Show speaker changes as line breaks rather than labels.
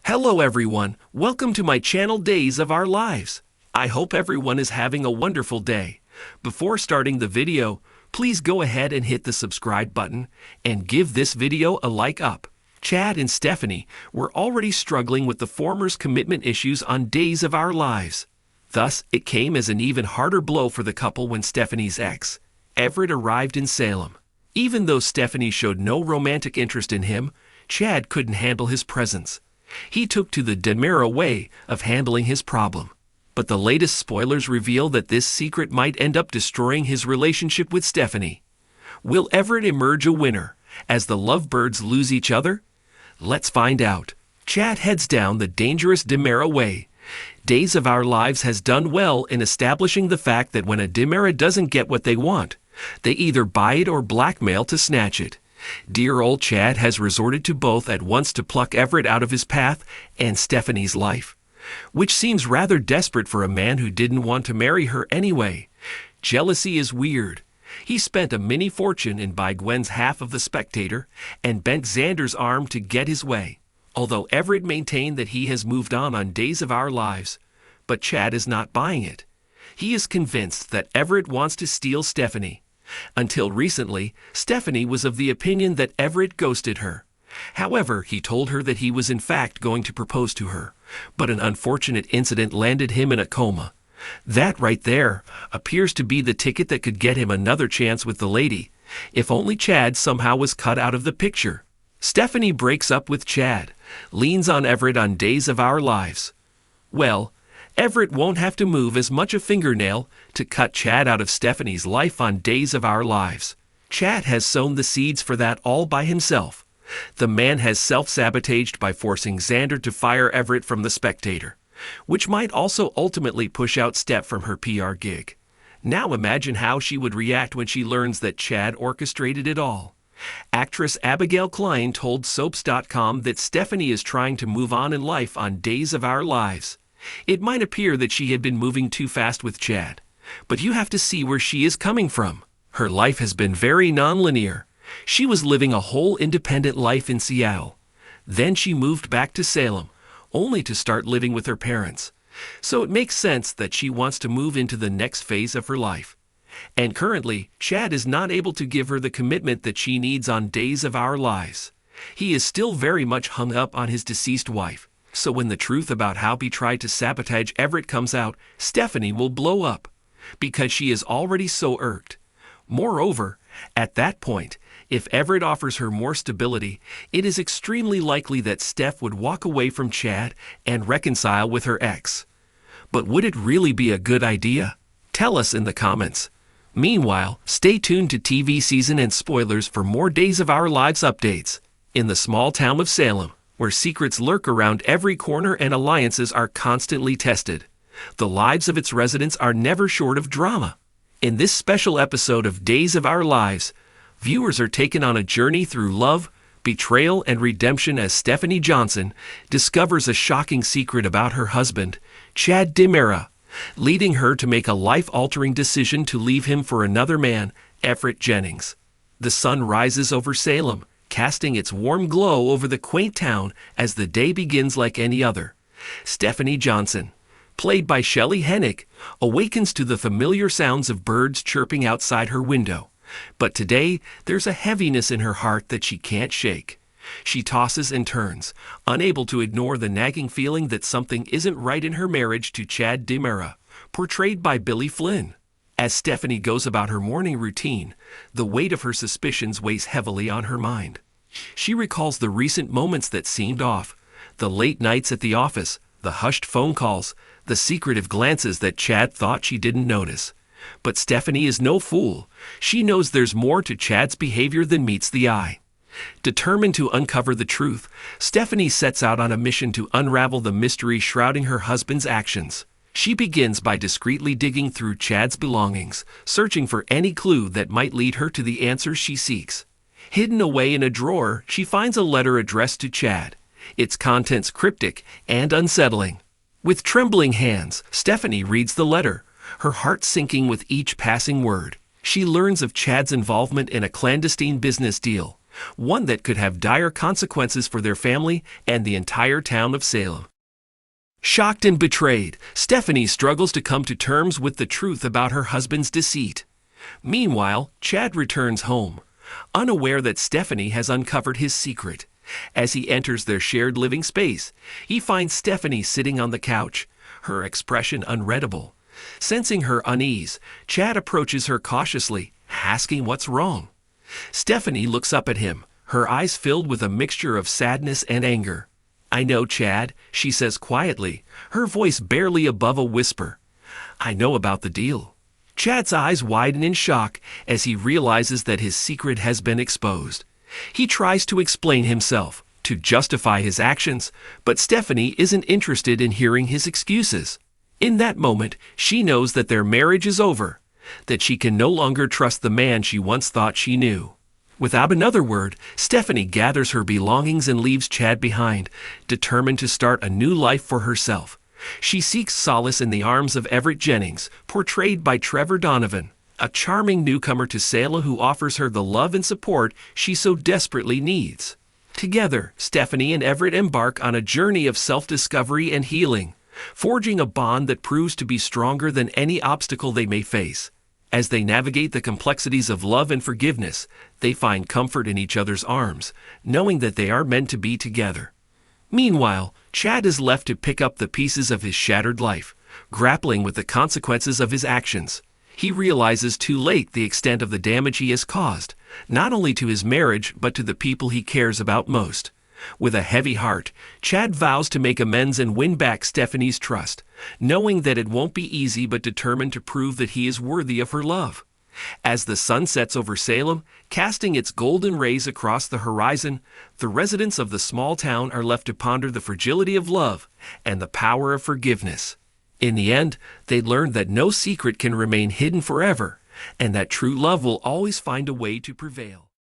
Hello everyone, welcome to my channel Days of Our Lives. I hope everyone is having a wonderful day. Before starting the video, please go ahead and hit the subscribe button and give this video a like up. Chad and Stephanie were already struggling with the former's commitment issues on Days of Our Lives. Thus, it came as an even harder blow for the couple when Stephanie's ex, Everett, arrived in Salem. Even though Stephanie showed no romantic interest in him, Chad couldn't handle his presence. He took to the DiMera way of handling his problem. But the latest spoilers reveal that this secret might end up destroying his relationship with Stephanie. Will Everett emerge a winner as the lovebirds lose each other? Let's find out. Chad heads down the dangerous DiMera way. Days of Our Lives has done well in establishing the fact that when a DiMera doesn't get what they want, they either buy it or blackmail to snatch it. Dear old Chad has resorted to both at once to pluck Everett out of his path and Stephanie's life, which seems rather desperate for a man who didn't want to marry her anyway. Jealousy is weird. He spent a mini fortune in buy Gwen's half of The Spectator and bent Xander's arm to get his way, although Everett maintained that he has moved on Days of Our Lives. But Chad is not buying it. He is convinced that Everett wants to steal Stephanie. Until recently, Stephanie was of the opinion that Everett ghosted her. However, he told her that he was in fact going to propose to her, but an unfortunate incident landed him in a coma. That right there appears to be the ticket that could get him another chance with the lady, if only Chad somehow was cut out of the picture. Stephanie breaks up with Chad, leans on Everett on Days of Our Lives. Well, Everett won't have to move as much a fingernail to cut Chad out of Stephanie's life on Days of Our Lives. Chad has sown the seeds for that all by himself. The man has self-sabotaged by forcing Xander to fire Everett from The Spectator, which might also ultimately push out Steph from her PR gig. Now imagine how she would react when she learns that Chad orchestrated it all. Actress Abigail Klein told Soaps.com that Stephanie is trying to move on in life on Days of Our Lives. It might appear that she had been moving too fast with Chad, but you have to see where she is coming from. Her life has been very non-linear. She was living a whole independent life in Seattle. Then she moved back to Salem, only to start living with her parents. So it makes sense that she wants to move into the next phase of her life. And currently, Chad is not able to give her the commitment that she needs on Days of Our Lives. He is still very much hung up on his deceased wife. So when the truth about how he tried to sabotage Everett comes out, Stephanie will blow up, because she is already so irked. Moreover, at that point, if Everett offers her more stability, it is extremely likely that Steph would walk away from Chad and reconcile with her ex. But would it really be a good idea? Tell us in the comments. Meanwhile, stay tuned to TV season and spoilers for more Days of Our Lives updates. In the small town of Salem, where secrets lurk around every corner and alliances are constantly tested, the lives of its residents are never short of drama. In this special episode of Days of Our Lives, viewers are taken on a journey through love, betrayal, and redemption as Stephanie Johnson discovers a shocking secret about her husband, Chad DiMera, leading her to make a life-altering decision to leave him for another man, Everett Jennings. The sun rises over Salem, casting its warm glow over the quaint town as the day begins like any other. Stephanie Johnson, played by Shelley Hennick, awakens to the familiar sounds of birds chirping outside her window. But today, there's a heaviness in her heart that she can't shake. She tosses and turns, unable to ignore the nagging feeling that something isn't right in her marriage to Chad DiMera, portrayed by Billy Flynn. As Stephanie goes about her morning routine, the weight of her suspicions weighs heavily on her mind. She recalls the recent moments that seemed off, the late nights at the office, the hushed phone calls, the secretive glances that Chad thought she didn't notice. But Stephanie is no fool. She knows there's more to Chad's behavior than meets the eye. Determined to uncover the truth, Stephanie sets out on a mission to unravel the mystery shrouding her husband's actions. She begins by discreetly digging through Chad's belongings, searching for any clue that might lead her to the answers she seeks. Hidden away in a drawer, she finds a letter addressed to Chad, its contents cryptic and unsettling. With trembling hands, Stephanie reads the letter, her heart sinking with each passing word. She learns of Chad's involvement in a clandestine business deal, one that could have dire consequences for their family and the entire town of Salem. Shocked and betrayed, Stephanie struggles to come to terms with the truth about her husband's deceit. Meanwhile, Chad returns home, unaware that Stephanie has uncovered his secret. As he enters their shared living space, he finds Stephanie sitting on the couch, her expression unreadable. Sensing her unease, Chad approaches her cautiously, asking what's wrong. Stephanie looks up at him, her eyes filled with a mixture of sadness and anger. "I know, Chad," she says quietly, her voice barely above a whisper. "I know about the deal." Chad's eyes widen in shock as he realizes that his secret has been exposed. He tries to explain himself, to justify his actions, but Stephanie isn't interested in hearing his excuses. In that moment, she knows that their marriage is over, that she can no longer trust the man she once thought she knew. Without another word, Stephanie gathers her belongings and leaves Chad behind, determined to start a new life for herself. She seeks solace in the arms of Everett Jennings, portrayed by Trevor Donovan, a charming newcomer to Salem who offers her the love and support she so desperately needs. Together, Stephanie and Everett embark on a journey of self-discovery and healing, forging a bond that proves to be stronger than any obstacle they may face. As they navigate the complexities of love and forgiveness, they find comfort in each other's arms, knowing that they are meant to be together. Meanwhile, Chad is left to pick up the pieces of his shattered life, grappling with the consequences of his actions. He realizes too late the extent of the damage he has caused, not only to his marriage but to the people he cares about most. With a heavy heart, Chad vows to make amends and win back Stephanie's trust, knowing that it won't be easy but determined to prove that he is worthy of her love. As the sun sets over Salem, casting its golden rays across the horizon, the residents of the small town are left to ponder the fragility of love and the power of forgiveness. In the end, they learn that no secret can remain hidden forever, and that true love will always find a way to prevail.